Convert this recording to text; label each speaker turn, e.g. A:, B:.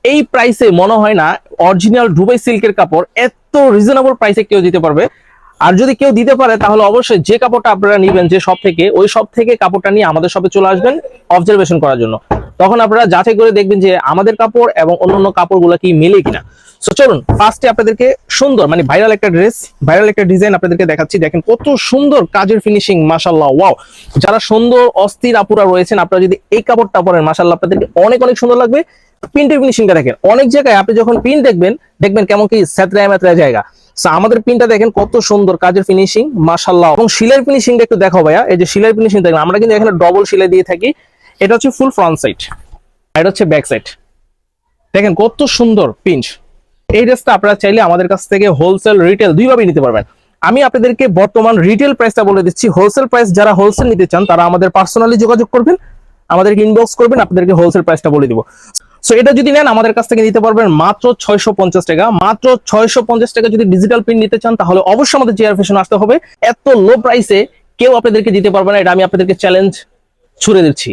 A: এই প্রাইসে মনে হয় না অরিজিনাল দুবাই সিল্কের কাপড় এত রিজনেবল প্রাইসে কেউ দিতে পারবে। আর যদি কেউ দিতে পারে তাহলে অবশ্যই যে কাপড়টা আপনারা নিবেন যে শপ থেকে, ওই শপ থেকে কাপড়টা নিয়ে আমাদের শপে চলে আসবেন অবজারভেশন করার জন্য। তখন আপনারা যাচাই করে দেখবেন যে আমাদের কাপড় এবং অন্যান্য কাপড়গুলো কি মিলে কিনা। সো চলুন ফার্স্টে আপনাদেরকে সুন্দর মানে ভাইরাল একটা ড্রেস, ভাইরাল একটা ডিজাইন আপনাদেরকে দেখাচ্ছি। দেখেন কত সুন্দর কাজের ফিনিশিং, মাশাআল্লাহ ওয়াও। যারা সুন্দর অস্থির আপুরা রয়েছেন, আপনারা যদি এই কাপড়টা পরেন মাশাআল্লাহ আপনাদেরকে অনেক অনেক সুন্দর লাগবে। প্রিন্টের ফিনিশিংটা দেখেন, অনেক জায়গায় আপনি যখন প্রিন্ট দেখবেন কেমন কি স্যাতরায় ম্যাতরায় জায়গা। আমাদের প্রিন্টটা দেখেন কত সুন্দর কাজের ফিনিশিং, মাশাআল্লাহ। এবং সেলাই ফিনিশিংটা একটু দেখো ভাইয়া, এই যে সেলাই ফিনিশিং দেখেন, আমরা কিন্তু এখানে ডবল সেলাই দিয়ে থাকি। এটা হচ্ছে ফুল ফ্রন্ট সাইড, এটা হচ্ছে ব্যাক সাইড। দেখেন কত সুন্দর প্রিন্ট। এই ড্রেসটা আপনারা চাইলে আমাদের কাছ থেকে হোলসেল রিটেল দুইভাবেই নিতে পারবেন। আমি আপনাদেরকে বর্তমান রিটেল প্রাইসটা বলে দিচ্ছি। হোলসেল প্রাইস যারা হোলসেল নিতে চান তারা আমাদের পার্সোনালি যোগাযোগ করবেন, আমাদেরকে ইনবক্স করবেন, আপনাদেরকে হোলসেল প্রাইসটা বলে দিব। সো এটা যদি নেন আমাদের কাছ থেকে নিতে পারবেন মাত্র 650 টাকা। মাত্র 650 টাকা যদি ডিজিটাল প্রিন্ট নিতে চান তাহলে অবশ্যই আমাদের জিআর ফ্যাশন আসতে হবে। এত লো প্রাইসে কেউ আপনাদেরকে দিতে পারবে না, এটা আমি আপনাদেরকে চ্যালেঞ্জ ছুড়ে দিচ্ছি।